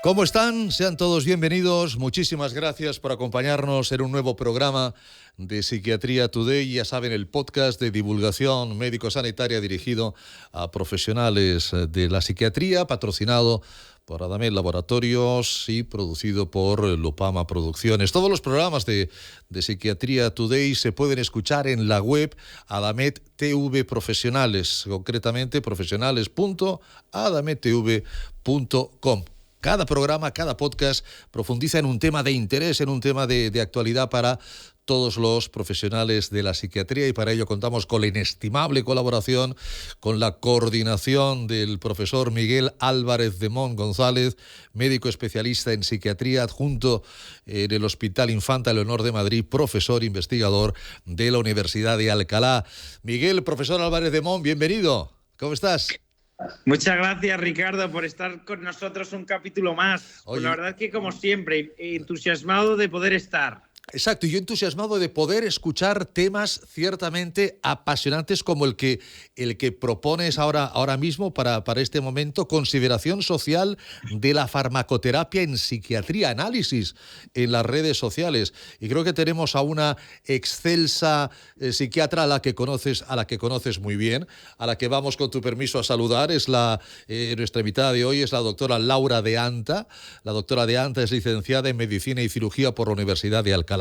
¿Cómo están? Sean todos bienvenidos. Muchísimas gracias por acompañarnos en un nuevo programa de Psiquiatría Today. Ya saben, el podcast de divulgación médico-sanitaria dirigido a profesionales de la psiquiatría, patrocinado por Adamet Laboratorios y producido por Lupama Producciones. Todos los programas de Psiquiatría Today se pueden escuchar en la web Adamet TV Profesionales, concretamente profesionales.adamettv.com. Cada programa, cada podcast profundiza en un tema de interés, en un tema de actualidad para todos los profesionales de la psiquiatría, y para ello contamos con la inestimable colaboración, con la coordinación del profesor Miguel Álvarez de Mon González, médico especialista en psiquiatría adjunto en el Hospital Infanta Leonor de Madrid, profesor investigador de la Universidad de Alcalá. Miguel, profesor Álvarez de Mon, bienvenido. ¿Cómo estás? Muchas gracias, Ricardo, por estar con nosotros un capítulo más. Pues la verdad es que, como siempre, entusiasmado de poder estar. Exacto, y yo entusiasmado de poder escuchar temas ciertamente apasionantes como el que propones ahora mismo para este momento: consideración social de la farmacoterapia en psiquiatría, análisis en las redes sociales. Y creo que tenemos a una excelsa psiquiatra a la que conoces muy bien, a la que vamos, con tu permiso, a saludar. Es nuestra invitada de hoy es la doctora Laura de Anta. La doctora de Anta es licenciada en Medicina y Cirugía por la Universidad de Alcalá.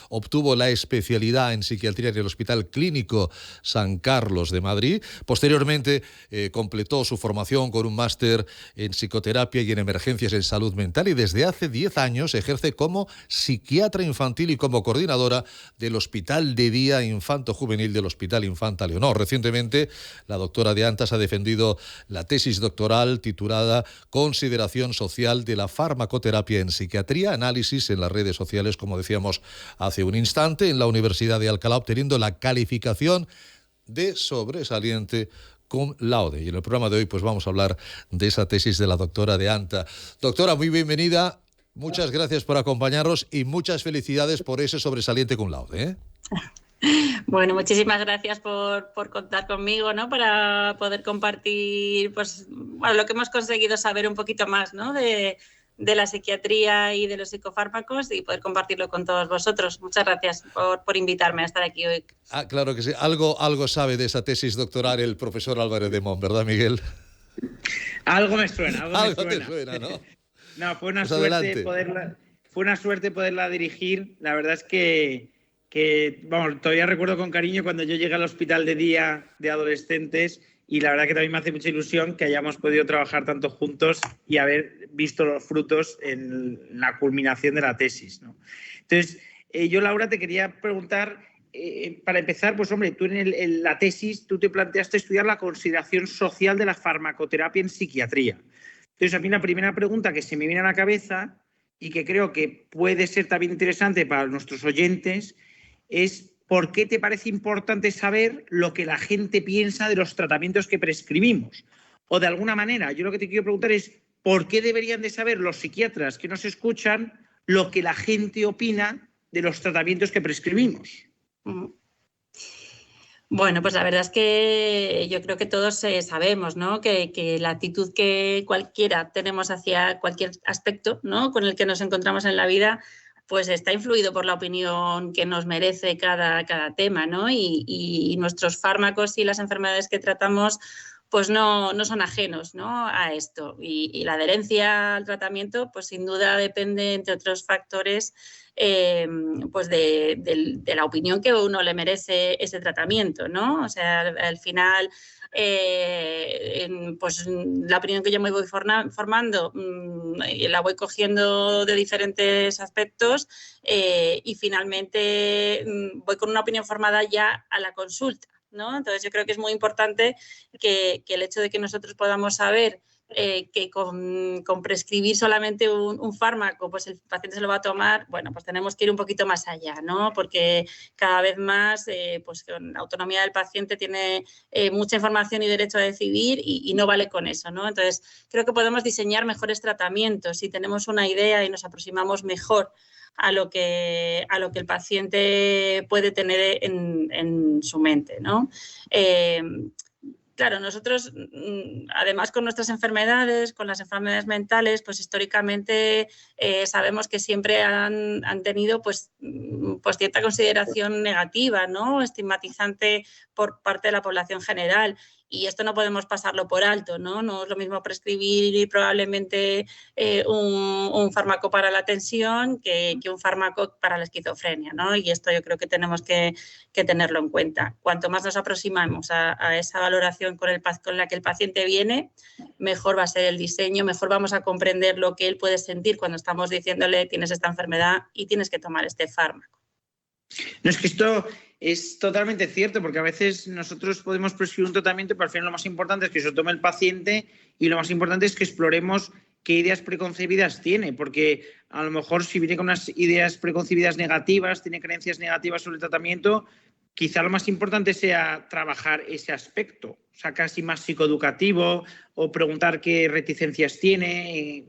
Obtuvo la especialidad en psiquiatría en el Hospital Clínico San Carlos de Madrid. Posteriormente completó su formación con un máster en psicoterapia y en emergencias en salud mental, y desde hace 10 años ejerce como psiquiatra infantil y como coordinadora del Hospital de Día Infanto-Juvenil del Hospital Infanta Leonor. Recientemente, la doctora de Antas ha defendido la tesis doctoral titulada Consideración social de la farmacoterapia en psiquiatría, análisis en las redes sociales, como decíamos hace un instante, en la Universidad de Alcalá, obteniendo la calificación de sobresaliente cum laude. Y en el programa de hoy pues vamos a hablar de esa tesis de la doctora de Anta. Doctora, muy bienvenida, muchas gracias por acompañarnos y muchas felicidades por ese sobresaliente cum laude, ¿eh? Bueno, muchísimas gracias por contar conmigo, ¿no? Para poder compartir lo que hemos conseguido saber un poquito más, ¿no? de la psiquiatría y de los psicofármacos, y poder compartirlo con todos vosotros. Muchas gracias por invitarme a estar aquí hoy. Claro que sí. Algo sabe de esa tesis doctoral el profesor Álvarez de Mon, ¿verdad, Miguel? Algo me suena. Algo te suena, ¿no? No, fue una suerte poderla dirigir. La verdad es que todavía recuerdo con cariño cuando yo llegué al hospital de día de adolescentes, y la verdad que también me hace mucha ilusión que hayamos podido trabajar tanto juntos y haber visto los frutos en la culminación de la tesis, ¿no? Entonces, yo, Laura, te quería preguntar, para empezar, pues hombre, tú en la tesis tú te planteaste estudiar la consideración social de la farmacoterapia en psiquiatría. Entonces, a mí la primera pregunta que se me viene a la cabeza, y que creo que puede ser también interesante para nuestros oyentes, es: ¿por qué te parece importante saber lo que la gente piensa de los tratamientos que prescribimos? O, de alguna manera, yo lo que te quiero preguntar es: ¿por qué deberían de saber los psiquiatras que nos escuchan lo que la gente opina de los tratamientos que prescribimos? Bueno, pues la verdad es que yo creo que todos sabemos, ¿no? que la actitud que cualquiera tenemos hacia cualquier aspecto, ¿no? con el que nos encontramos en la vida, pues está influido por la opinión que nos merece cada tema, ¿no? Y nuestros fármacos y las enfermedades que tratamos pues no son ajenos, ¿no? a esto. Y la adherencia al tratamiento, pues sin duda depende, entre otros factores, pues de la opinión que uno le merece ese tratamiento, ¿no? O sea, al final, pues la opinión que yo me voy formando la voy cogiendo de diferentes aspectos, y finalmente voy con una opinión formada ya a la consulta, ¿no? Entonces yo creo que es muy importante que el hecho de que nosotros podamos saber que con prescribir solamente un fármaco, pues el paciente se lo va a tomar, bueno, pues tenemos que ir un poquito más allá, ¿no? Porque cada vez más, pues con la autonomía del paciente tiene mucha información y derecho a decidir, y no vale con eso, ¿no? Entonces, creo que podemos diseñar mejores tratamientos si tenemos una idea y nos aproximamos mejor a lo que el paciente puede tener en su mente, ¿no? Claro, nosotros, además con nuestras enfermedades, con las enfermedades mentales, pues históricamente sabemos que siempre han tenido pues cierta consideración negativa, ¿no? Estigmatizante por parte de la población general. Y esto no podemos pasarlo por alto, ¿no? No es lo mismo prescribir probablemente un fármaco para la tensión que un fármaco para la esquizofrenia, ¿no? Y esto yo creo que tenemos que tenerlo en cuenta. Cuanto más nos aproximamos a esa valoración con la que el paciente viene, mejor va a ser el diseño, mejor vamos a comprender lo que él puede sentir cuando estamos diciéndole tienes esta enfermedad y tienes que tomar este fármaco. No, es que esto es totalmente cierto, porque a veces nosotros podemos prescribir un tratamiento, pero al final lo más importante es que se lo tome el paciente y lo más importante es que exploremos qué ideas preconcebidas tiene, porque a lo mejor si viene con unas ideas preconcebidas negativas, tiene creencias negativas sobre el tratamiento, quizá lo más importante sea trabajar ese aspecto, o sea, casi más psicoeducativo o preguntar qué reticencias tiene.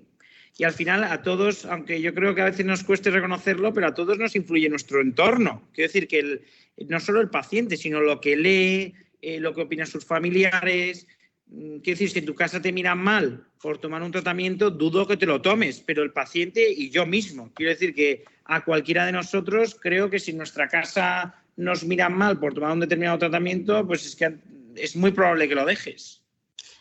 Y al final a todos, aunque yo creo que a veces nos cueste reconocerlo, pero a todos nos influye nuestro entorno. Quiero decir que no solo el paciente, sino lo que lee, lo que opinan sus familiares. Quiero decir, si en tu casa te miran mal por tomar un tratamiento, dudo que te lo tomes, pero el paciente y yo mismo. Quiero decir que a cualquiera de nosotros creo que si en nuestra casa nos miran mal por tomar un determinado tratamiento, pues es que es muy probable que lo dejes.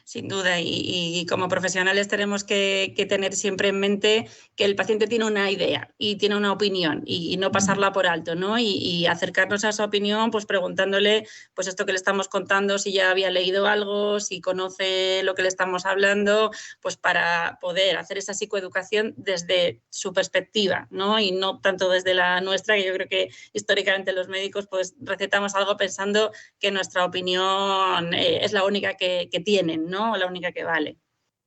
Sin duda, y como profesionales tenemos que tener siempre en mente que el paciente tiene una idea y tiene una opinión y no pasarla por alto, ¿no? Y acercarnos a esa opinión pues preguntándole pues esto que le estamos contando, si ya había leído algo, si conoce lo que le estamos hablando, pues para poder hacer esa psicoeducación desde su perspectiva, ¿no? Y no tanto desde la nuestra, que yo creo que históricamente los médicos pues recetamos algo pensando que nuestra opinión es la única que tienen, ¿no? La única que vale.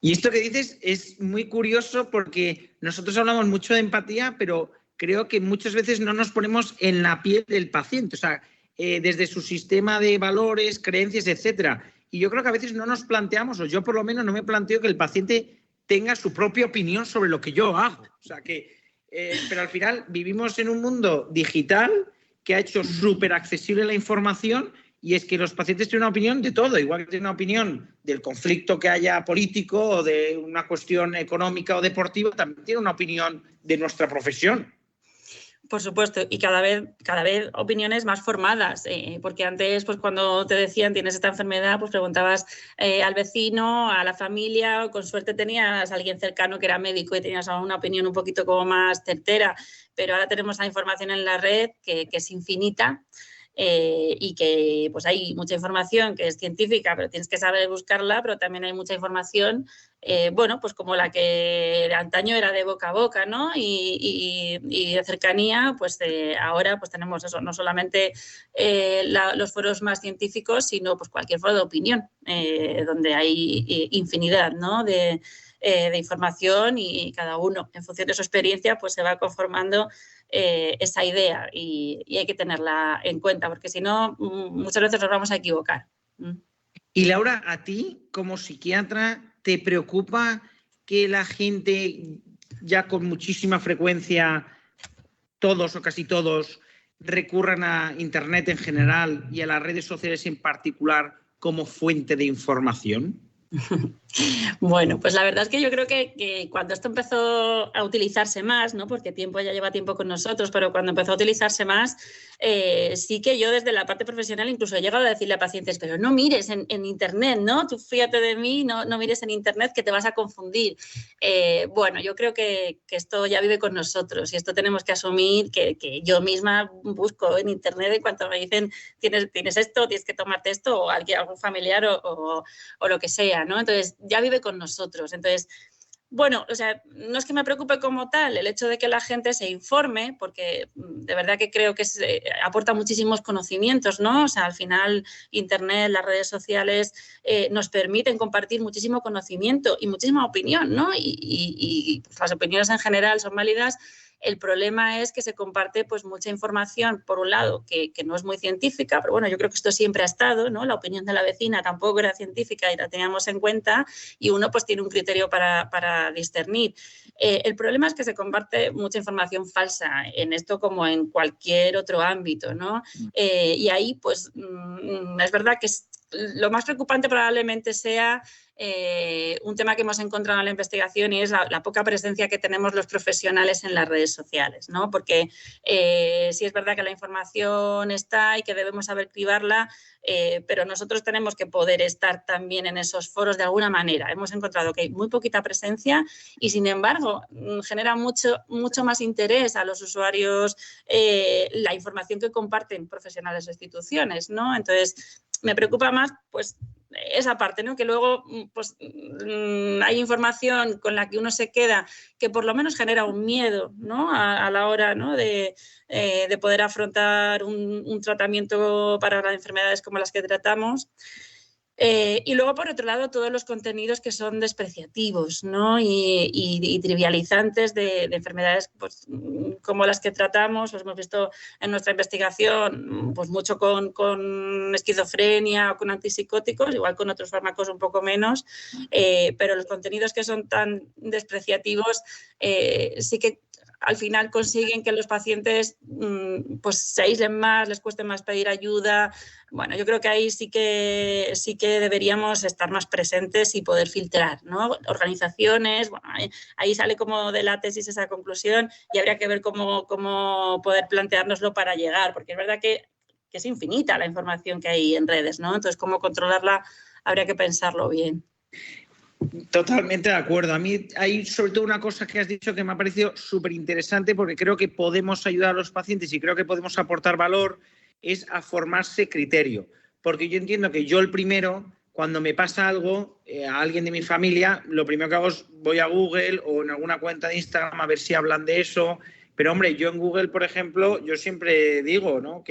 Y esto que dices es muy curioso porque nosotros hablamos mucho de empatía, pero creo que muchas veces no nos ponemos en la piel del paciente, o sea, desde su sistema de valores, creencias, etcétera. Y yo creo que a veces no nos planteamos, o yo por lo menos no me planteo que el paciente tenga su propia opinión sobre lo que yo hago. O sea, pero al final vivimos en un mundo digital que ha hecho súper accesible la información. Y es que los pacientes tienen una opinión de todo, igual que tienen una opinión del conflicto que haya político o de una cuestión económica o deportiva, también tienen una opinión de nuestra profesión. Por supuesto, y cada vez opiniones más formadas, porque antes, pues cuando te decían tienes esta enfermedad, pues preguntabas al vecino, a la familia, o con suerte tenías a alguien cercano que era médico y tenías una opinión un poquito como más certera, pero ahora tenemos la información en la red que es infinita. Y que pues hay mucha información que es científica, pero tienes que saber buscarla, pero también hay mucha información, bueno, pues como la que de antaño era de boca a boca, ¿no? Y de cercanía, pues ahora pues tenemos eso, no solamente los foros más científicos, sino pues cualquier foro de opinión, donde hay infinidad, ¿no? de información y cada uno, en función de su experiencia, pues se va conformando esa idea y hay que tenerla en cuenta, porque si no, muchas veces nos vamos a equivocar. Y Laura, ¿a ti como psiquiatra te preocupa que la gente ya con muchísima frecuencia, todos o casi todos, recurran a Internet en general y a las redes sociales en particular como fuente de información? Bueno, pues la verdad es que yo creo que cuando esto empezó a utilizarse más, ¿no? Porque ya lleva tiempo con nosotros, pero cuando empezó a utilizarse más, sí que yo desde la parte profesional incluso he llegado a decirle a pacientes, pero no mires en Internet, ¿no? Tú fíjate de mí, no mires en Internet que te vas a confundir. Bueno, yo creo que esto ya vive con nosotros y esto tenemos que asumir que yo misma busco en Internet en cuanto me dicen tienes esto, tienes que tomarte esto o algún familiar o lo que sea, ¿no? Entonces, ya vive con nosotros. Entonces, bueno, o sea, no es que me preocupe como tal el hecho de que la gente se informe, porque de verdad que creo que aporta muchísimos conocimientos, ¿no? O sea, al final Internet, las redes sociales nos permiten compartir muchísimo conocimiento y muchísima opinión, ¿no? Y pues, las opiniones en general son válidas. El problema es que se comparte pues mucha información, por un lado, que no es muy científica, pero bueno, yo creo que esto siempre ha estado, ¿no? La opinión de la vecina tampoco era científica y la teníamos en cuenta y uno pues tiene un criterio para discernir. El problema es que se comparte mucha información falsa en esto como en cualquier otro ámbito, ¿no? Y ahí pues es verdad que lo más preocupante probablemente sea un tema que hemos encontrado en la investigación, y es la poca presencia que tenemos los profesionales en las redes sociales, ¿no? Porque sí es verdad que la información está y que debemos saber cribarla, pero nosotros tenemos que poder estar también en esos foros de alguna manera. Hemos encontrado que hay muy poquita presencia y, sin embargo, genera mucho más interés a los usuarios la información que comparten profesionales o instituciones, ¿no? Entonces, me preocupa más, pues, esa parte, ¿no? Que luego pues, hay información con la que uno se queda que por lo menos genera un miedo, ¿no? a la hora, ¿no? de poder afrontar un tratamiento para las enfermedades como las que tratamos. Y luego, por otro lado, todos los contenidos que son despreciativos, ¿no? y trivializantes de enfermedades pues, como las que tratamos. Pues hemos visto en nuestra investigación pues, mucho con esquizofrenia o con antipsicóticos, igual con otros fármacos un poco menos, pero los contenidos que son tan despreciativos sí que al final consiguen que los pacientes pues, se aíslen más, les cueste más pedir ayuda. Bueno, yo creo que ahí sí que deberíamos estar más presentes y poder filtrar, ¿no? Organizaciones, bueno, ahí sale como de la tesis esa conclusión y habría que ver cómo poder planteárnoslo para llegar, porque es verdad que es infinita la información que hay en redes, ¿no? Entonces, cómo controlarla habría que pensarlo bien. Totalmente de acuerdo. A mí hay sobre todo una cosa que has dicho que me ha parecido súper interesante, porque creo que podemos ayudar a los pacientes y creo que podemos aportar valor, es a formarse criterio. Porque yo entiendo que yo el primero, cuando me pasa algo a alguien de mi familia, lo primero que hago es voy a Google o en alguna cuenta de Instagram a ver si hablan de eso. Pero hombre, yo en Google, por ejemplo, yo siempre digo, ¿no?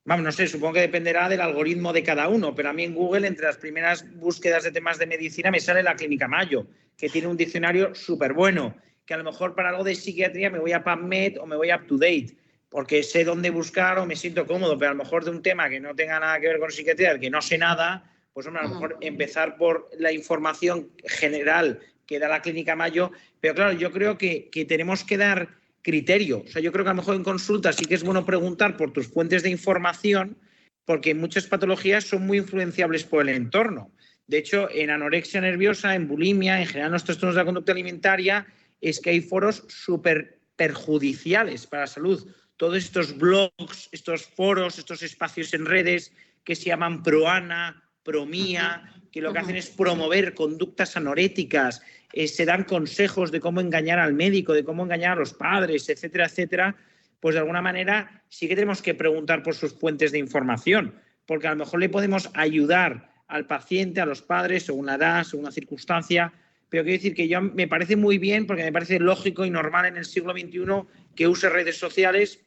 Vamos, no sé, supongo que dependerá del algoritmo de cada uno, pero a mí en Google, entre las primeras búsquedas de temas de medicina, me sale la Clínica Mayo, que tiene un diccionario súper bueno, que a lo mejor para algo de psiquiatría me voy a PubMed o me voy a UpToDate, porque sé dónde buscar o me siento cómodo, pero a lo mejor de un tema que no tenga nada que ver con psiquiatría, del que no sé nada, pues hombre, a lo mejor empezar por la información general que da la Clínica Mayo, pero claro, yo creo que tenemos que dar criterio. O sea, yo creo que a lo mejor en consulta sí que es bueno preguntar por tus fuentes de información, porque muchas patologías son muy influenciables por el entorno. De hecho, en anorexia nerviosa, en bulimia, en general en los trastornos de la conducta alimentaria, es que hay foros súper perjudiciales para la salud. Todos estos blogs, estos foros, estos espacios en redes que se llaman Proana, Promía, que lo que hacen es promover conductas anoréticas, se dan consejos de cómo engañar al médico, de cómo engañar a los padres, etcétera, etcétera, pues de alguna manera sí que tenemos que preguntar por sus fuentes de información, porque a lo mejor le podemos ayudar al paciente, a los padres, según la edad, según la circunstancia, pero quiero decir que yo me parece muy bien, porque me parece lógico y normal en el siglo XXI que use redes sociales.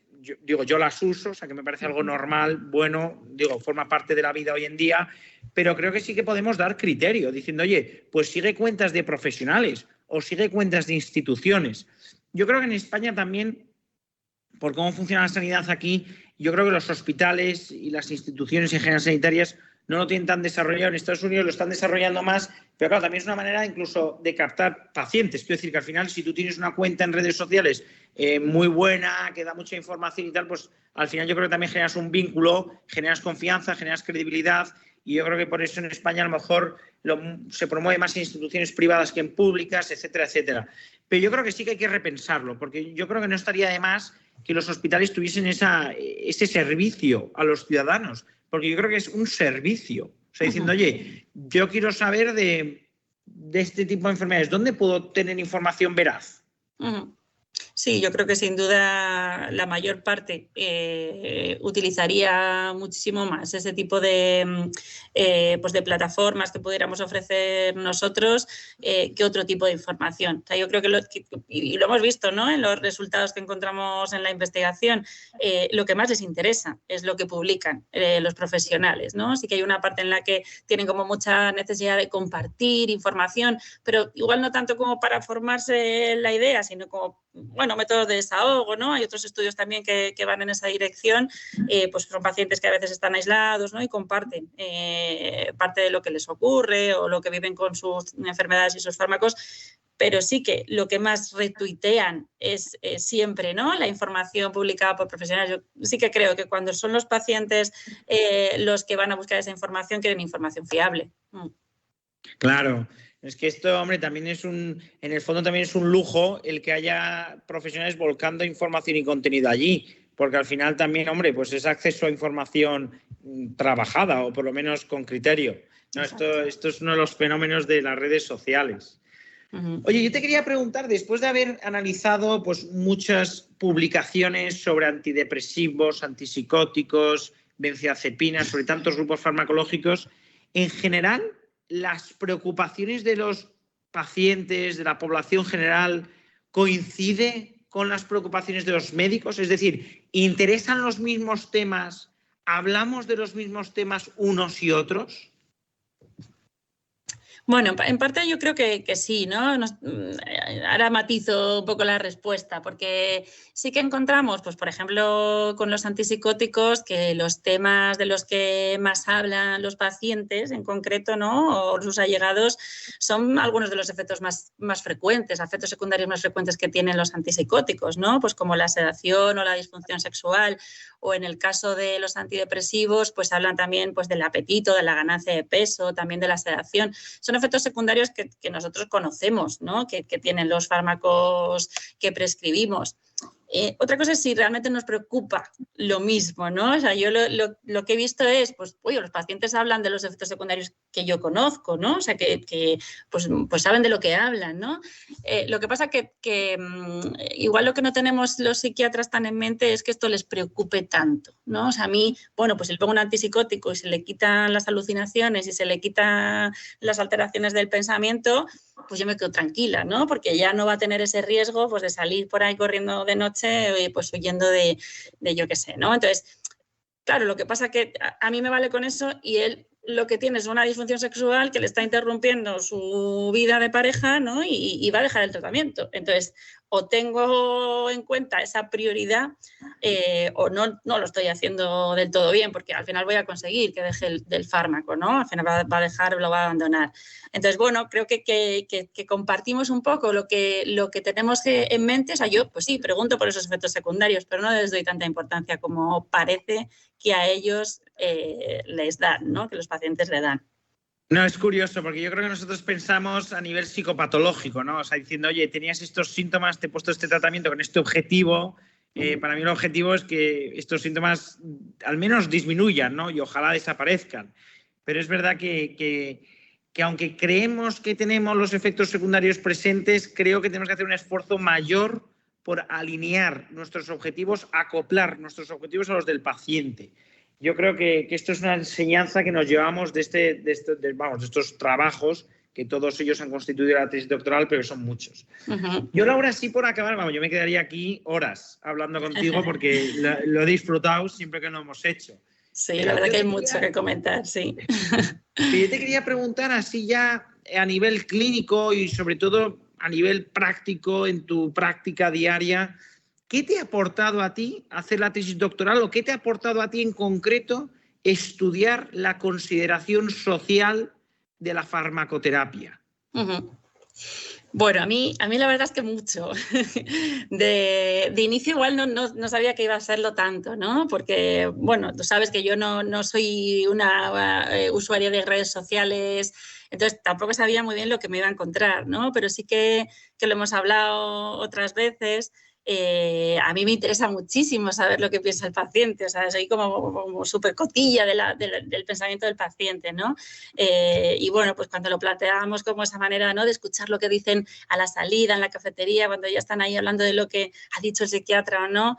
Yo las uso, o sea que me parece algo normal, bueno, forma parte de la vida hoy en día, pero creo que sí que podemos dar criterio, diciendo, oye, pues sigue cuentas de profesionales o sigue cuentas de instituciones. Yo creo que en España también, por cómo funciona la sanidad aquí, yo creo que los hospitales y las instituciones en general sanitarias no lo tienen tan desarrollado. En Estados Unidos lo están desarrollando más, pero claro, también es una manera incluso de captar pacientes. Quiero decir que al final, si tú tienes una cuenta en redes sociales muy buena, que da mucha información y tal, pues al final yo creo que también generas un vínculo, generas confianza, generas credibilidad, y yo creo que por eso en España a lo mejor se promueve más en instituciones privadas que en públicas, etcétera, etcétera. Pero yo creo que sí que hay que repensarlo, porque yo creo que no estaría de más que los hospitales tuviesen ese servicio a los ciudadanos, porque yo creo que es un servicio. O sea, diciendo, oye, yo quiero saber de este tipo de enfermedades, ¿dónde puedo tener información veraz? Sí, yo creo que sin duda la mayor parte utilizaría muchísimo más ese tipo de plataformas que pudiéramos ofrecer nosotros que otro tipo de información. O sea, yo creo que y lo hemos visto, ¿no?, en los resultados que encontramos en la investigación, lo que más les interesa es lo que publican los profesionales, ¿no? Sí que hay una parte en la que tienen como mucha necesidad de compartir información, pero igual no tanto como para formarse la idea, sino como, bueno, métodos de desahogo, ¿no? Hay otros estudios también que van en esa dirección, pues son pacientes que a veces están aislados, ¿no?, y comparten parte de lo que les ocurre o lo que viven con sus enfermedades y sus fármacos. pero sí que lo que más retuitean es siempre, ¿no?, la información publicada por profesionales. Yo sí que creo que cuando son los pacientes los que van a buscar esa información, quieren información fiable. Claro, es que esto, hombre, también en el fondo también es un lujo el que haya profesionales volcando información y contenido allí, porque al final también, hombre, pues es acceso a información trabajada o por lo menos con criterio. No, esto es uno de los fenómenos de las redes sociales. Oye, yo te quería preguntar, después de haber analizado pues, muchas publicaciones sobre antidepresivos, antipsicóticos, benzodiazepinas, sobre tantos grupos farmacológicos, en general, las preocupaciones de los pacientes, de la población general, ¿coincide con las preocupaciones de los médicos? Es decir, ¿interesan los mismos temas? ¿Hablamos de los mismos temas unos y otros? Bueno, en parte yo creo que sí, ¿no? Ahora matizo un poco la respuesta, porque sí que encontramos, pues por ejemplo, con los antipsicóticos, que los temas de los que más hablan los pacientes en concreto, ¿no?, o sus allegados, son algunos de los efectos más frecuentes, efectos secundarios más frecuentes que tienen los antipsicóticos, ¿no? Pues como la sedación o la disfunción sexual, o en el caso de los antidepresivos, pues hablan también pues, del apetito, de la ganancia de peso, también de la sedación. Son efectos secundarios que nosotros conocemos, ¿no?, que tienen los fármacos que prescribimos. Otra cosa es si realmente nos preocupa lo mismo, ¿no? O sea, yo lo que he visto es, pues, oye, los pacientes hablan de los efectos secundarios que yo conozco, ¿no? O sea, que pues saben de lo que hablan, ¿no? Lo que pasa que igual lo que no tenemos los psiquiatras tan en mente es que esto les preocupe tanto, ¿no? O sea, a mí, bueno, pues si le pongo un antipsicótico y se le quitan las alucinaciones y se le quitan las alteraciones del pensamiento, pues yo me quedo tranquila, ¿no? Porque ya no va a tener ese riesgo, pues, de salir por ahí corriendo de noche, pues huyendo de yo qué sé, ¿no? Entonces, claro, lo que pasa es que a mí me vale con eso y él lo que tiene es una disfunción sexual que le está interrumpiendo su vida de pareja, ¿no? Y va a dejar el tratamiento. Entonces, o tengo en cuenta esa prioridad o no lo estoy haciendo del todo bien, porque al final voy a conseguir que deje del fármaco, ¿no? Al final va a dejar, lo va a abandonar. Entonces, bueno, creo que compartimos un poco lo que tenemos en mente. O sea, yo, pues sí, pregunto por esos efectos secundarios, pero no les doy tanta importancia como parece que a ellos les dan, ¿no?, que los pacientes le dan. No, es curioso, porque yo creo que nosotros pensamos a nivel psicopatológico, ¿no? O sea, diciendo, oye, tenías estos síntomas, te he puesto este tratamiento con este objetivo. Para mí el objetivo es que estos síntomas al menos disminuyan, ¿no? Y ojalá desaparezcan. Pero es verdad que aunque creemos que tenemos los efectos secundarios presentes, creo que tenemos que hacer un esfuerzo mayor por alinear nuestros objetivos, acoplar nuestros objetivos a los del paciente. Yo creo que esto es una enseñanza que nos llevamos de estos trabajos, que todos ellos han constituido la tesis doctoral, pero que son muchos. Yo, Laura, sí, por acabar, yo me quedaría aquí horas hablando contigo porque lo he disfrutado siempre que lo hemos hecho. Sí, la verdad que hay mucho que comentar, sí. Yo te quería preguntar, así ya a nivel clínico y sobre todo a nivel práctico, en tu práctica diaria, ¿qué te ha aportado a ti hacer la tesis doctoral o qué te ha aportado a ti en concreto estudiar la consideración social de la farmacoterapia? Bueno, a mí la verdad es que mucho. De inicio igual no sabía que iba a serlo tanto, ¿no? Porque, bueno, tú sabes que yo no soy una usuaria de redes sociales, entonces tampoco sabía muy bien lo que me iba a encontrar, ¿no? Pero sí que lo hemos hablado otras veces. A mí me interesa muchísimo saber lo que piensa el paciente, o sea, soy como súper cotilla del pensamiento del paciente, ¿no? Y bueno, pues cuando lo planteábamos como esa manera, ¿no?, de escuchar lo que dicen a la salida, en la cafetería, cuando ya están ahí hablando de lo que ha dicho el psiquiatra o no,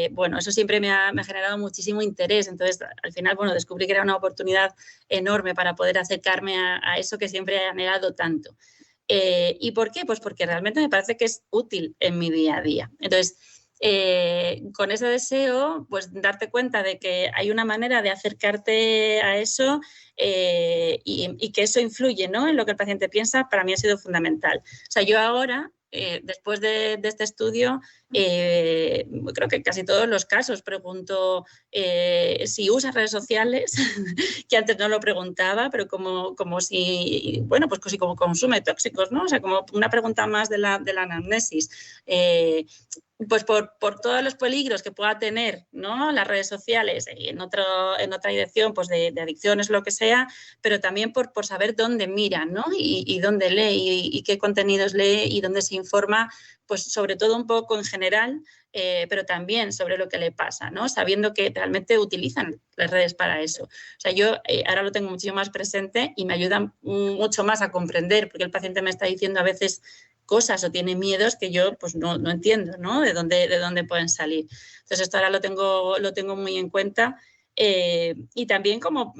bueno, eso siempre me ha generado muchísimo interés. Entonces, al final, bueno, descubrí que era una oportunidad enorme para poder acercarme a eso que siempre he anhelado tanto. ¿Y por qué? Pues porque realmente me parece que es útil en mi día a día. Entonces, con ese deseo, pues darte cuenta de que hay una manera de acercarte a eso y que eso influye, ¿no?, en lo que el paciente piensa, para mí ha sido fundamental. O sea, yo ahora después de este estudio, creo que en casi todos los casos pregunto si usas redes sociales, que antes no lo preguntaba, pero como si, bueno, pues como consume tóxicos, ¿no? O sea, como una pregunta más de la anamnesis. Pues por todos los peligros que pueda tener, ¿no?, las redes sociales y en otra dirección, pues de adicciones o lo que sea, pero también por saber dónde mira, ¿no?, y dónde lee y qué contenidos lee y dónde se informa, pues sobre todo un poco en general, pero también sobre lo que le pasa, ¿no?, sabiendo que realmente utilizan las redes para eso. O sea, yo ahora lo tengo muchísimo más presente y me ayuda mucho más a comprender, porque el paciente me está diciendo a veces cosas o tiene miedos que yo pues no entiendo, ¿no?, de dónde pueden salir. Entonces esto ahora lo tengo muy en cuenta, y también como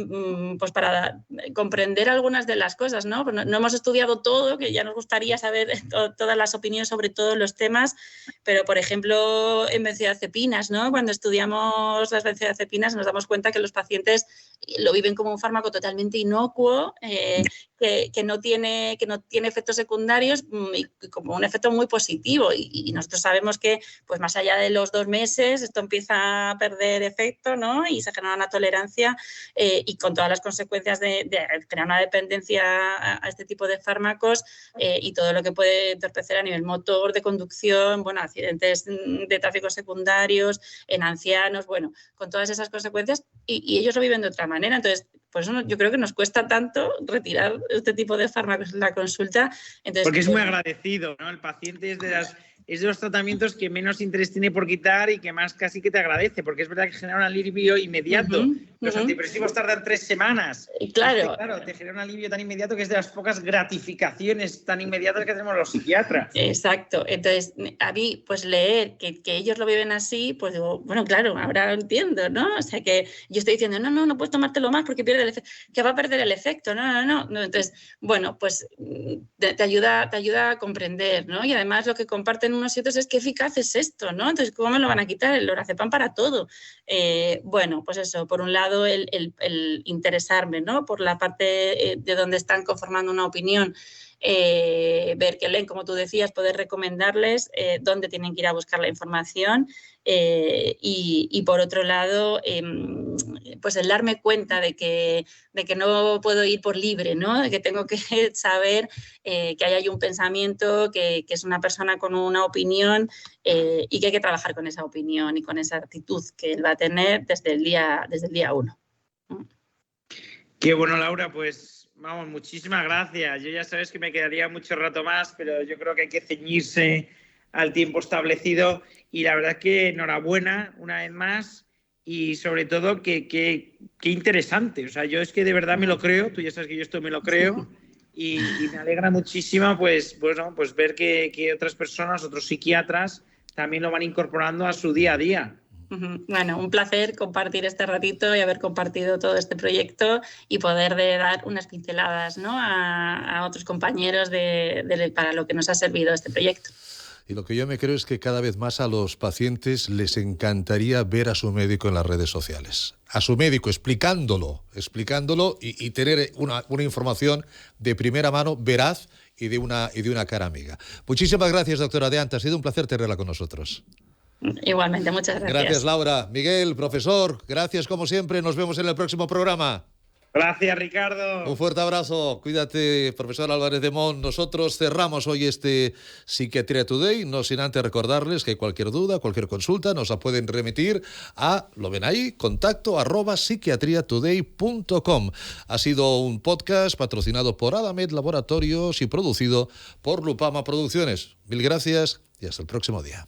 pues para comprender algunas de las cosas, ¿no? No hemos estudiado todo, que ya nos gustaría saber todas las opiniones sobre todos los temas, pero por ejemplo en benzodiazepinas, ¿no?, cuando estudiamos las benzodiazepinas nos damos cuenta que los pacientes lo viven como un fármaco totalmente inocuo, que no tiene efectos secundarios y como un efecto muy positivo, y nosotros sabemos que pues más allá de los 2 meses esto empieza a perder efecto, ¿no?, y se genera una tolerancia, y con todas las consecuencias de crear una dependencia a este tipo de fármacos, y todo lo que puede entorpecer a nivel motor, de conducción, bueno, accidentes de tráfico secundarios, en ancianos, bueno, con todas esas consecuencias, y ellos lo viven de otra manera. Entonces, por eso yo creo que nos cuesta tanto retirar este tipo de fármacos en la consulta. Entonces, porque es muy agradecido, ¿no? El paciente es de los tratamientos que menos interés tiene por quitar y que más casi que te agradece, porque es verdad que genera un alivio inmediato. Los antidepresivos tardan 3 semanas. Claro. Claro, te genera un alivio tan inmediato que es de las pocas gratificaciones tan inmediatas que tenemos los psiquiatras. Exacto. Entonces, a mí, pues leer que ellos lo viven así, pues digo, bueno, claro, ahora lo entiendo, ¿no? O sea, que yo estoy diciendo, no puedes tomártelo más porque pierde el efecto, que va a perder el efecto, no. Entonces, bueno, pues te ayuda a comprender, ¿no? Y además lo que comparten unos y otros es qué eficaz es esto, ¿no? Entonces, ¿cómo me lo van a quitar? El lorazepam para todo. Bueno, pues eso, por un lado el interesarme, ¿no?, por la parte de donde están conformando una opinión, ver que leen, como tú decías, poder recomendarles dónde tienen que ir a buscar la información, y por otro lado, pues el darme cuenta de que no puedo ir por libre, ¿no?, de que tengo que saber que ahí hay un pensamiento, que es una persona con una opinión, y que hay que trabajar con esa opinión y con esa actitud que él va a tener desde el día 1. Qué bueno, Laura, pues vamos, muchísimas gracias. Yo ya sabes que me quedaría mucho rato más, pero yo creo que hay que ceñirse al tiempo establecido, y la verdad que enhorabuena una vez más, y sobre todo que interesante. O sea, yo es que de verdad me lo creo, tú ya sabes que yo esto me lo creo, y me alegra muchísimo pues ver que otras personas, otros psiquiatras también lo van incorporando a su día a día. Bueno, un placer compartir este ratito y haber compartido todo este proyecto y poder dar unas pinceladas, ¿no?, a otros compañeros para lo que nos ha servido este proyecto. Y lo que yo me creo es que cada vez más a los pacientes les encantaría ver a su médico en las redes sociales. A su médico explicándolo y tener una información de primera mano, veraz y de una cara amiga. Muchísimas gracias, doctora Deanta. Ha sido un placer tenerla con nosotros. Igualmente, muchas gracias. Gracias, Laura. Miguel, profesor, gracias como siempre. Nos vemos en el próximo programa. Gracias, Ricardo. Un fuerte abrazo. Cuídate, profesor Álvarez de Mon. Nosotros cerramos hoy este Psiquiatría Today, no sin antes recordarles que cualquier duda, cualquier consulta nos la pueden remitir a, lo ven ahí, contacto@psiquiatriatoday.com. Ha sido un podcast patrocinado por Adamed Laboratorios y producido por Lupama Producciones. Mil gracias y hasta el próximo día.